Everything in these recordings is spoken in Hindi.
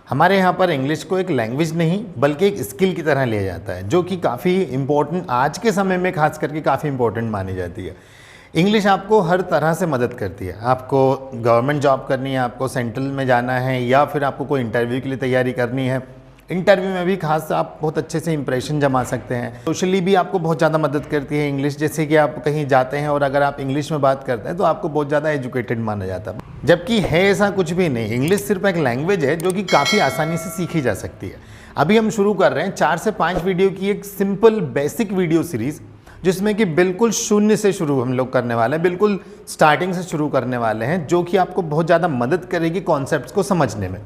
हमारे यहाँ पर इंग्लिश को एक लैंग्वेज नहीं बल्कि एक स्किल की तरह लिया जाता है, जो कि काफ़ी इम्पोर्टेंट आज के समय में खास करके काफ़ी इम्पोर्टेंट मानी जाती है। इंग्लिश आपको हर तरह से मदद करती है। आपको गवर्नमेंट जॉब करनी है, आपको सेंट्रल में जाना है, या फिर आपको कोई इंटरव्यू के लिए तैयारी करनी है, इंटरव्यू में भी खास आप बहुत अच्छे से इंप्रेशन जमा सकते हैं। सोशली भी आपको बहुत ज़्यादा मदद करती है इंग्लिश, जैसे कि आप कहीं जाते हैं और अगर आप इंग्लिश में बात करते हैं तो आपको बहुत ज़्यादा एजुकेटेड माना जाता है, जबकि है ऐसा कुछ भी नहीं। इंग्लिश सिर्फ एक लैंग्वेज है जो कि काफ़ी आसानी से सीखी जा सकती है। अभी हम शुरू कर रहे हैं 4 से 5 वीडियो की एक सिंपल बेसिक वीडियो सीरीज़, जिसमें कि बिल्कुल शून्य से शुरू हम लोग करने वाले हैं, बिल्कुल स्टार्टिंग से शुरू करने वाले हैं, जो कि आपको बहुत ज़्यादा मदद करेगी कॉन्सेप्ट्स को समझने में।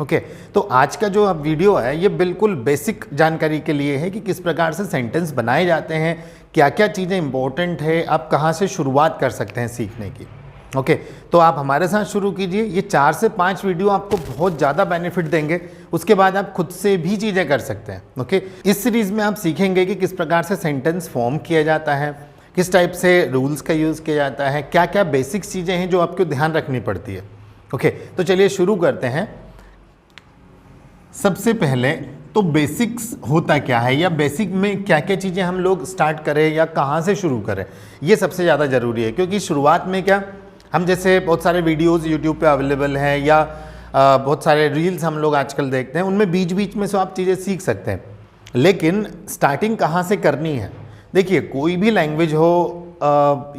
ओके, तो आज का जो अब वीडियो है ये बिल्कुल बेसिक जानकारी के लिए है कि किस प्रकार से सेंटेंस बनाए जाते हैं, क्या क्या चीज़ें इंपॉर्टेंट है, आप कहाँ से शुरुआत कर सकते हैं सीखने की। ओके, तो आप हमारे साथ शुरू कीजिए। ये 4 से 5 वीडियो आपको बहुत ज़्यादा बेनिफिट देंगे, उसके बाद आप खुद से भी चीज़ें कर सकते हैं। ओके, इस सीरीज़ में आप सीखेंगे कि किस प्रकार से सेंटेंस फॉर्म किया जाता है, किस टाइप से रूल्स का यूज़ किया जाता है, क्या क्या बेसिक चीज़ें हैं जो आपको ध्यान रखनी पड़ती है। ओके, तो चलिए शुरू करते हैं। सबसे पहले तो बेसिक्स होता क्या है, या बेसिक में क्या क्या चीज़ें हम लोग स्टार्ट करें या कहाँ से शुरू करें, ये सबसे ज़्यादा ज़रूरी है। क्योंकि शुरुआत में क्या, हम जैसे बहुत सारे वीडियोस यूट्यूब पे अवेलेबल हैं, या बहुत सारे रील्स हम लोग आजकल देखते हैं, उनमें बीच बीच में से आप चीज़ें सीख सकते हैं। लेकिन स्टार्टिंग कहाँ से करनी है, देखिए कोई भी लैंग्वेज हो,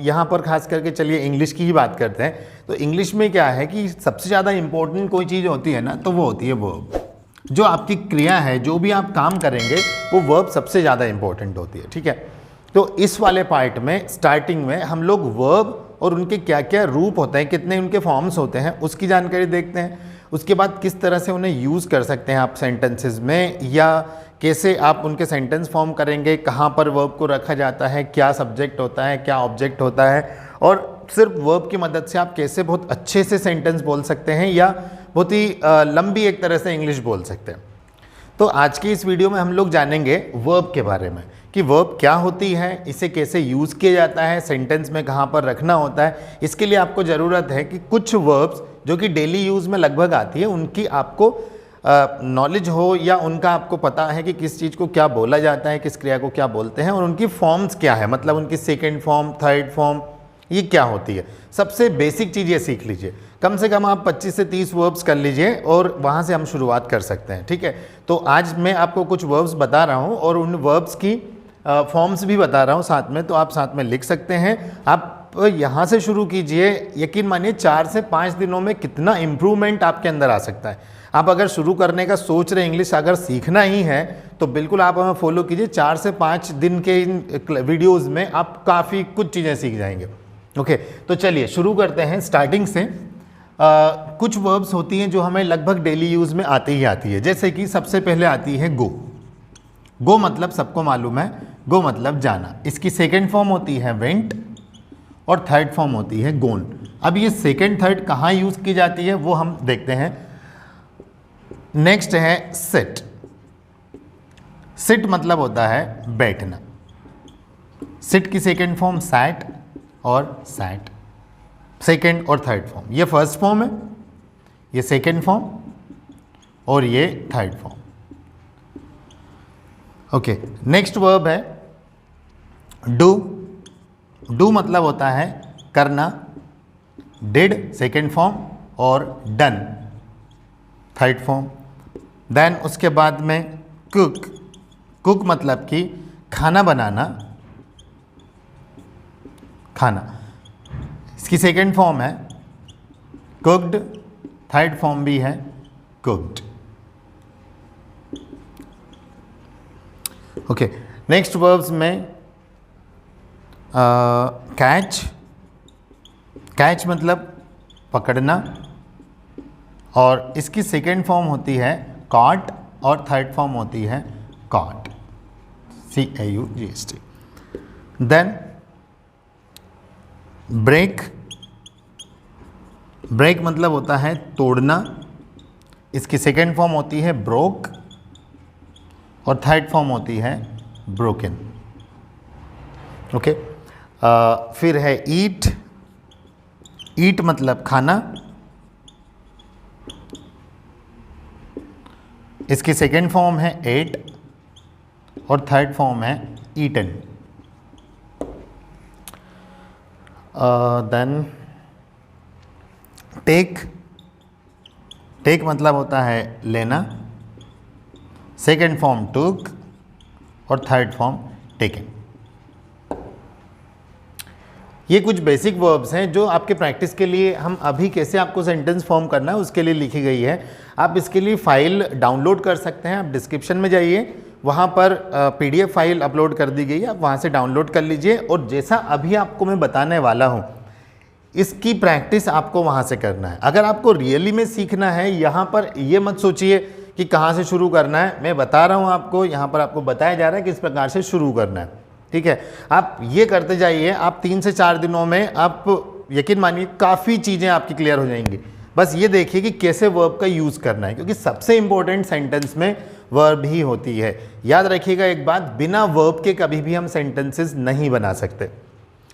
यहाँ पर खास करके चलिए इंग्लिश की ही बात करते हैं। तो इंग्लिश में क्या है कि सबसे ज़्यादा इम्पोर्टेंट कोई चीज़ होती है ना, तो वो होती है वर्ब। जो आपकी क्रिया है, जो भी आप काम करेंगे, वो वर्ब सबसे ज़्यादा इंपॉर्टेंट होती है। ठीक है, तो इस वाले पार्ट में स्टार्टिंग में हम लोग वर्ब और उनके क्या क्या रूप होते हैं, कितने उनके फॉर्म्स होते हैं, उसकी जानकारी देखते हैं। उसके बाद किस तरह से उन्हें यूज़ कर सकते हैं आप सेंटेंसेस में, या कैसे आप उनके सेंटेंस फॉर्म करेंगे, कहाँ पर वर्ब को रखा जाता है, क्या सब्जेक्ट होता है, क्या ऑब्जेक्ट होता है, और सिर्फ वर्ब की मदद से आप कैसे बहुत अच्छे से सेंटेंस बोल सकते हैं, या बहुत ही लंबी एक तरह से इंग्लिश बोल सकते हैं। तो आज की इस वीडियो में हम लोग जानेंगे वर्ब के बारे में, कि वर्ब क्या होती है, इसे कैसे यूज़ किया जाता है, सेंटेंस में कहाँ पर रखना होता है। इसके लिए आपको ज़रूरत है कि कुछ वर्ब्स जो कि डेली यूज़ में लगभग आती है, उनकी आपको नॉलेज हो, या उनका आपको पता है कि किस चीज़ को क्या बोला जाता है, किस क्रिया को क्या बोलते हैं, और उनकी फॉर्म्स क्या है, मतलब उनकी सेकेंड फॉर्म, थर्ड फॉर्म, ये क्या होती है। सबसे बेसिक चीज़ ये सीख लीजिए। कम से कम आप 25 से 30 वर्ब्स कर लीजिए और वहाँ से हम शुरुआत कर सकते हैं। ठीक है, तो आज मैं आपको कुछ वर्ब्स बता रहा हूँ और उन वर्ब्स की फॉर्म्स भी बता रहा हूँ साथ में, तो आप साथ में लिख सकते हैं। आप यहाँ से शुरू कीजिए, यकीन मानिए 4 से 5 दिनों में कितना इम्प्रूवमेंट आपके अंदर आ सकता है। आप अगर शुरू करने का सोच रहे, इंग्लिश अगर सीखना ही है, तो बिल्कुल आप हमें फॉलो कीजिए। 4 से 5 दिन के इन वीडियोज़ में आप काफ़ी कुछ चीज़ें सीख जाएंगे। ओके, तो चलिए शुरू करते हैं स्टार्टिंग से। कुछ वर्ब्स होती हैं जो हमें लगभग डेली यूज़ में आती ही आती है, जैसे कि सबसे पहले आती है गो। गो मतलब सबको मालूम है, गो मतलब जाना। इसकी सेकेंड फॉर्म होती है वेंट, और थर्ड फॉर्म होती है गोन। अब ये सेकेंड थर्ड कहाँ यूज़ की जाती है वो हम देखते हैं। नेक्स्ट है सिट। सिट मतलब होता है बैठना। सिट की सेकेंड फॉर्म सैट और सैट, सेकेंड और थर्ड फॉर्म। ये फर्स्ट फॉर्म है, ये सेकेंड फॉर्म, और ये third form. Okay, next verb है डू। डू मतलब होता है करना। डिड सेकेंड फॉर्म, और डन थर्ड फॉर्म। देन उसके बाद में कुक। कुक मतलब कि खाना बनाना, खाना। इसकी सेकेंड फॉर्म है कुक्ड, थर्ड फॉर्म भी है कुक्ड। ओके, नेक्स्ट वर्ब्स में कैच। कैच मतलब पकड़ना, और इसकी सेकेंड फॉर्म होती है कॉट, और थर्ड फॉर्म होती है caught, CAUGHT। Then break. Break मतलब होता है तोड़ना। इसकी सेकेंड फॉर्म होती है ब्रोक, और थर्ड फॉर्म होती है ब्रोकन। ओके, फिर है ईट। ईट मतलब खाना, इसकी सेकेंड फॉर्म है एट और थर्ड फॉर्म है ईटन। देन टेक, टेक मतलब होता है लेना, सेकेंड फॉर्म टूक और थर्ड फॉर्म टेकन। ये कुछ बेसिक वर्ब्स हैं जो आपके प्रैक्टिस के लिए हम अभी कैसे आपको सेंटेंस फॉर्म करना है उसके लिए लिखी गई है। आप इसके लिए फ़ाइल डाउनलोड कर सकते हैं। आप डिस्क्रिप्शन में जाइए, वहाँ पर PDF फाइल अपलोड कर दी गई है, आप वहाँ से डाउनलोड कर लीजिए। और जैसा अभी आपको मैं बताने वाला हूँ इसकी प्रैक्टिस आपको वहाँ से करना है। अगर आपको रियली में सीखना है, यहाँ पर ये मत सोचिए कि कहाँ से शुरू करना है। मैं बता रहा हूँ आपको, यहाँ पर आपको बताया जा रहा है किस प्रकार से शुरू करना है, ठीक है। आप ये करते जाइए, आप 3 से 4 दिनों में आप यकीन मानिए काफ़ी चीज़ें आपकी क्लियर हो जाएंगी। बस ये देखिए कि कैसे वर्ब का यूज़ करना है, क्योंकि सबसे इंपॉर्टेंट सेंटेंस में वर्ब ही होती है। याद रखिएगा एक बात, बिना वर्ब के कभी भी हम सेंटेंसेस नहीं बना सकते।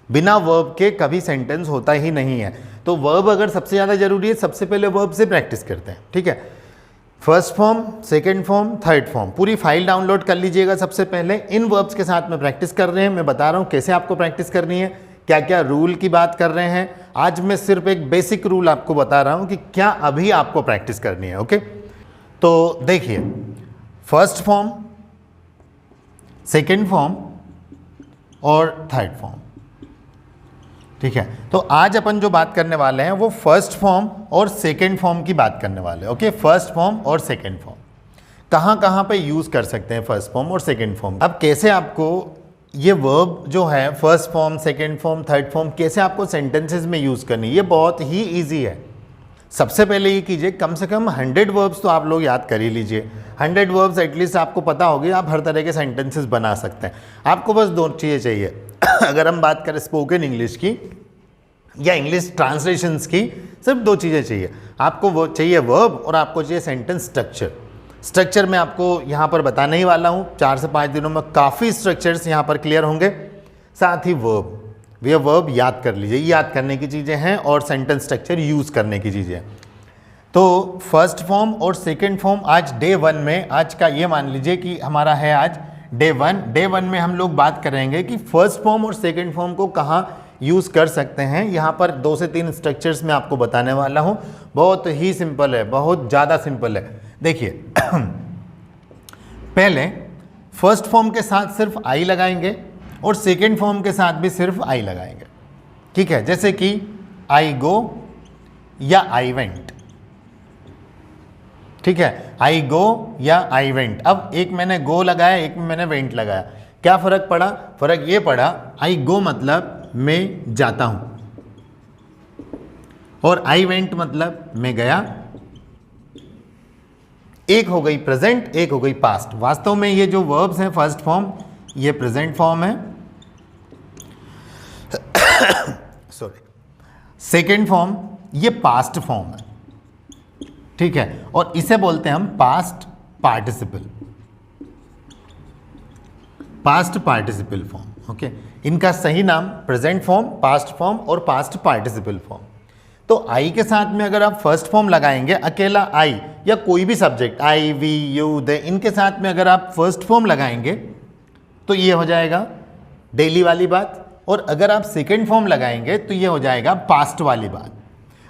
बिना वर्ब के कभी सेंटेंस होता ही नहीं है। तो वर्ब अगर सबसे ज़्यादा जरूरी है, सबसे पहले वर्ब से प्रैक्टिस करते हैं, ठीक है। First form, second form, third form, पूरी फाइल डाउनलोड कर लीजिएगा। सबसे पहले इन वर्ब्स के साथ में प्रैक्टिस कर रहे हैं। मैं बता रहा हूँ कैसे आपको प्रैक्टिस करनी है, क्या क्या रूल की बात कर रहे हैं। आज मैं सिर्फ एक बेसिक रूल आपको बता रहा हूँ कि क्या अभी आपको प्रैक्टिस करनी है, ओके। तो देखिए, फर्स्ट फॉर्म, सेकेंड फॉर्म और थर्ड फॉर्म, ठीक है। तो आज अपन जो बात करने वाले हैं वो फर्स्ट फॉर्म और सेकेंड फॉर्म की बात करने वाले हैं, ओके। फर्स्ट फॉर्म और सेकेंड फॉर्म कहाँ कहाँ पे यूज़ कर सकते हैं, फर्स्ट फॉर्म और सेकेंड फॉर्म। अब कैसे आपको ये वर्ब जो है first form, second form, third form कैसे आपको सेंटेंसेस में यूज़ करनी है, ये बहुत ही ईजी है। सबसे पहले ये कीजिए, कम से कम 100 वर्ब्स तो आप लोग याद कर ही लीजिए। 100 वर्ब्स एटलीस्ट आपको पता होगी, आप हर तरह के सेंटेंसेस बना सकते हैं। आपको बस 2 चीज़ें चाहिए। अगर हम बात करें स्पोकन इंग्लिश की या इंग्लिश ट्रांसलेशंस की, सिर्फ 2 चीज़ें चाहिए आपको। वो चाहिए वर्ब और आपको चाहिए सेंटेंस स्ट्रक्चर। स्ट्रक्चर मैं आपको यहाँ पर बताने ही वाला हूँ। 4 से 5 दिनों में काफ़ी स्ट्रक्चर्स यहाँ पर क्लियर होंगे। साथ ही वर्ब, ये वर्ब याद कर लीजिए, याद करने की चीज़ें हैं और सेंटेंस स्ट्रक्चर यूज़ करने की चीज़ें हैं। तो फर्स्ट फॉर्म और सेकेंड फॉर्म आज डे 1 में, आज का ये मान लीजिए कि हमारा है आज डे 1। डे 1 में हम लोग बात करेंगे कि फर्स्ट फॉर्म और सेकेंड फॉर्म को कहाँ यूज़ कर सकते हैं। यहाँ पर 2 से 3 स्ट्रक्चर्स में आपको बताने वाला हूँ। बहुत ही सिंपल है, बहुत ज़्यादा सिंपल है। देखिए, पहले फर्स्ट फॉर्म के साथ सिर्फ आई लगाएंगे और सेकेंड फॉर्म के साथ भी सिर्फ आई लगाएंगे, ठीक है। जैसे कि आई गो या आई वेंट, ठीक है। आई गो या आई वेंट। अब एक मैंने गो लगाया, एक में मैंने वेंट लगाया, क्या फ़र्क पड़ा? फ़र्क ये पड़ा, आई गो मतलब मैं जाता हूं और आई वेंट मतलब मैं गया। एक हो गई प्रेजेंट, एक हो गई पास्ट। वास्तव में ये जो वर्ब्स हैं फर्स्ट फॉर्म, ये प्रेजेंट फॉर्म है, सॉरी, सेकेंड फॉर्म ये पास्ट फॉर्म है, ठीक है। और इसे बोलते हैं हम past participle, past participle form, okay. इनका सही नाम प्रेजेंट फॉर्म, पास्ट फॉर्म और पास्ट पार्टिसिपल फॉर्म। तो आई के साथ में अगर आप फर्स्ट फॉर्म लगाएंगे, अकेला आई या कोई भी सब्जेक्ट, आई, वी, यू, दे, इनके साथ में अगर आप फर्स्ट फॉर्म लगाएंगे तो ये हो जाएगा डेली वाली बात। और अगर आप सेकेंड फॉर्म लगाएंगे तो ये हो जाएगा पास्ट वाली बात।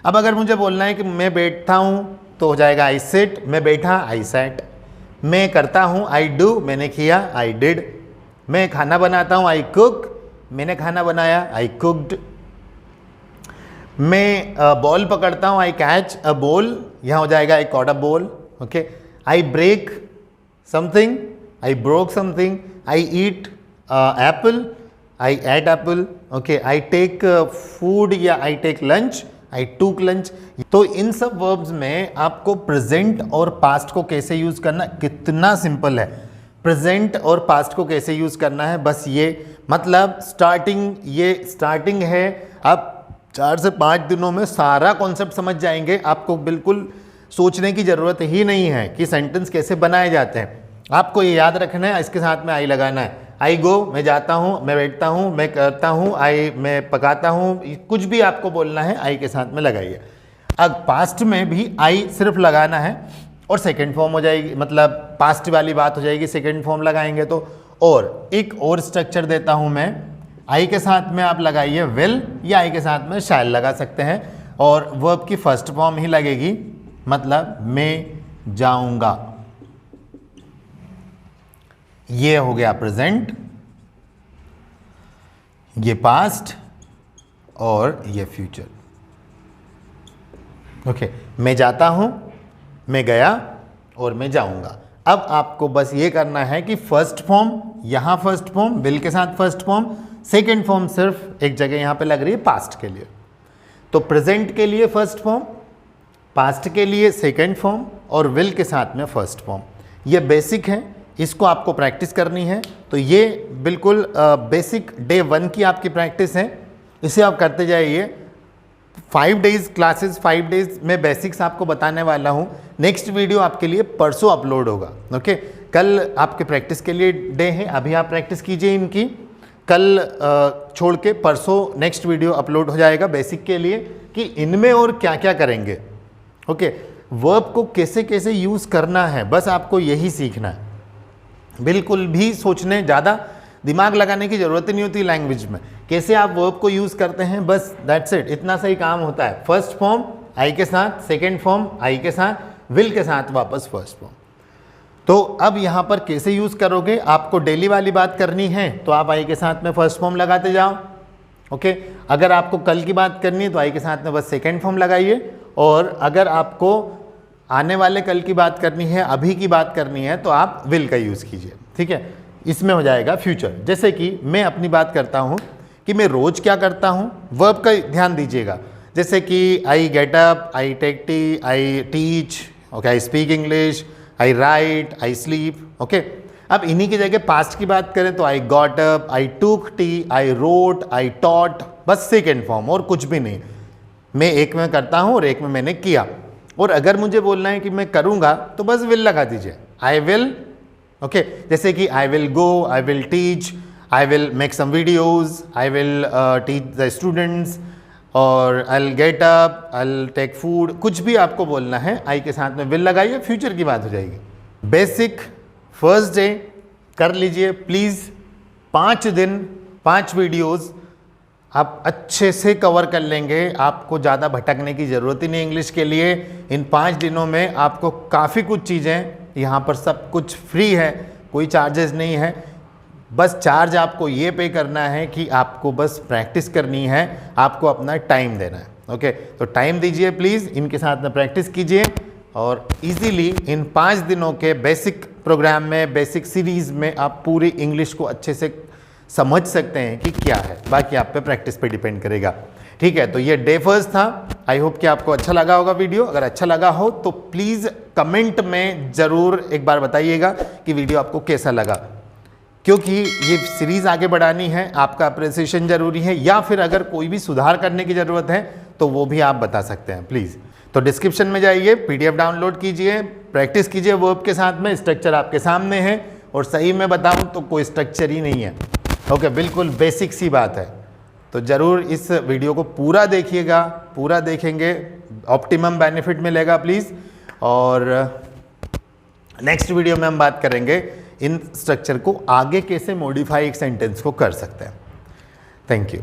अब अगर मुझे बोलना है कि मैं बैठता हूँ तो हो जाएगा आई सिट, मैं बैठा आई सैट। मैं करता हूँ आई डू, मैंने किया आई डिड। मैं खाना बनाता हूँ आई कुक, मैंने खाना बनाया आई कुक्ड। मैं बॉल पकड़ता हूँ आई कैच अ बॉल, यहाँ हो जाएगा I caught a ball, okay. I break something, I broke something. I eat apple, I ate apple, okay. I take food या आई टेक लंच, आई टूक लंच। तो इन सब वर्ब्स में आपको प्रेजेंट और पास्ट को कैसे यूज़ करना, कितना सिंपल है। प्रेजेंट और पास्ट को कैसे यूज़ करना है, बस ये, मतलब स्टार्टिंग, ये स्टार्टिंग है। आप 4 से 5 दिनों में सारा कॉन्सेप्ट समझ जाएंगे। आपको बिल्कुल सोचने की ज़रूरत ही नहीं है कि सेंटेंस कैसे बनाए जाते हैं। आपको ये याद रखना है, इसके साथ में आई लगाना है। आई गो, मैं जाता हूँ, मैं बैठता हूँ, मैं करता हूँ, आई मैं पकाता हूँ, कुछ भी आपको बोलना है आई के साथ में लगाइए। अब पास्ट में भी आई सिर्फ लगाना है और सेकंड फॉर्म हो जाएगी, मतलब पास्ट वाली बात हो जाएगी सेकंड फॉर्म लगाएंगे तो। और एक और स्ट्रक्चर देता हूं मैं, आई के साथ में आप लगाइए विल या आई के साथ में शैल लगा सकते हैं और वर्ब की फर्स्ट फॉर्म ही लगेगी, मतलब मैं जाऊंगा। ये हो गया प्रेजेंट, ये पास्ट और ये फ्यूचर। ओके, मैं जाता हूं, मैं गया और मैं जाऊंगा। अब आपको बस ये करना है कि फर्स्ट फॉर्म, यहां फर्स्ट फॉर्म विल के साथ फर्स्ट फॉर्म, सेकेंड फॉर्म सिर्फ एक जगह यहां पे लग रही है पास्ट के लिए। तो प्रेजेंट के लिए फर्स्ट फॉर्म, पास्ट के लिए सेकेंड फॉर्म और विल के साथ में फर्स्ट फॉर्म। ये बेसिक है, इसको आपको प्रैक्टिस करनी है। तो ये बिल्कुल बेसिक डे 1 की आपकी प्रैक्टिस है, इसे आप करते जाइए। 5 डेज क्लासेस, 5 डेज में बेसिक्स आपको बताने वाला हूँ। नेक्स्ट वीडियो आपके लिए परसों अपलोड होगा। ओके, कल आपके प्रैक्टिस के लिए डे है, अभी आप प्रैक्टिस कीजिए इनकी। कल छोड़ के परसों नेक्स्ट वीडियो अपलोड हो जाएगा बेसिक के लिए कि इनमें और क्या क्या करेंगे। ओके, वर्ब को कैसे कैसे यूज़ करना है, बस आपको यही सीखना है। बिल्कुल भी सोचने, ज़्यादा दिमाग लगाने की ज़रूरत ही नहीं होती लैंग्वेज में। कैसे आप वर्ब को यूज़ करते हैं, बस दैट्स इट, इतना सही काम होता है। फर्स्ट फॉर्म आई के साथ, सेकेंड फॉर्म आई के साथ, विल के साथ वापस फर्स्ट फॉर्म। तो अब यहाँ पर कैसे यूज़ करोगे, आपको डेली वाली बात करनी है तो आप आई के साथ में फर्स्ट फॉर्म लगाते जाओ। ओके, अगर आपको कल की बात करनी है तो आई के साथ में बस सेकेंड फॉर्म लगाइए, और अगर आपको आने वाले कल की बात करनी है, अभी की बात करनी है, तो आप विल का यूज़ कीजिए। ठीक है, इसमें हो जाएगा फ्यूचर। जैसे कि मैं अपनी बात करता हूँ कि मैं रोज़ क्या करता हूँ, वर्ब का ध्यान दीजिएगा। जैसे कि I get up, I take tea, I teach, okay, I speak English, I write, I sleep. Okay, अब इन्हीं की जगह पास्ट की बात करें तो आई गॉट अप, आई टूक T, I wrote, I taught, बस सेकेंड फॉर्म और कुछ भी नहीं। मैं एक में करता हूँ और एक में मैंने किया। और अगर मुझे बोलना है कि मैं करूँगा तो बस विल लगा दीजिए, आई विल। ओके, जैसे कि I will go, I will teach, I will make some videos, I will teach the students, और I will get up, I will take food, कुछ भी आपको बोलना है आई के साथ में विल लगाइए, फ्यूचर की बात हो जाएगी। बेसिक फर्स्ट डे कर लीजिए प्लीज़। 5 दिन 5 वीडियोज़ आप अच्छे से कवर कर लेंगे, आपको ज़्यादा भटकने की ज़रूरत ही नहीं इंग्लिश के लिए। इन 5 दिनों में आपको काफ़ी कुछ चीज़ें, यहाँ पर सब कुछ फ्री है, कोई चार्जेस नहीं है। बस चार्ज आपको ये पे करना है कि आपको बस प्रैक्टिस करनी है, आपको अपना टाइम देना है। ओके, तो टाइम दीजिए प्लीज़, इनके साथ में प्रैक्टिस कीजिए और इजीली इन 5 दिनों के बेसिक प्रोग्राम में, बेसिक सीरीज़ में आप पूरी इंग्लिश को अच्छे से समझ सकते हैं कि क्या है। बाकी आप पे प्रैक्टिस पे डिपेंड करेगा। ठीक है, तो ये डे फर्स्ट था। आई होप कि आपको अच्छा लगा होगा वीडियो। अगर अच्छा लगा हो तो प्लीज़ कमेंट में ज़रूर एक बार बताइएगा कि वीडियो आपको कैसा लगा, क्योंकि ये सीरीज़ आगे बढ़ानी है, आपका अप्रिसिएशन ज़रूरी है, या फिर अगर कोई भी सुधार करने की ज़रूरत है तो वो भी आप बता सकते हैं प्लीज़। तो डिस्क्रिप्शन में जाइए, PDF डाउनलोड कीजिए, प्रैक्टिस कीजिए वर्ब के साथ में। स्ट्रक्चर आपके सामने है और सही में बताऊं तो कोई स्ट्रक्चर ही नहीं है। ओके, बिल्कुल बेसिक सी बात है। तो ज़रूर इस वीडियो को पूरा देखिएगा, पूरा देखेंगे ऑप्टिमम बेनिफिट मिलेगा प्लीज़। और नेक्स्ट वीडियो में हम बात करेंगे इन स्ट्रक्चर को आगे कैसे मॉडिफाई एक सेंटेंस को कर सकते हैं। Thank you.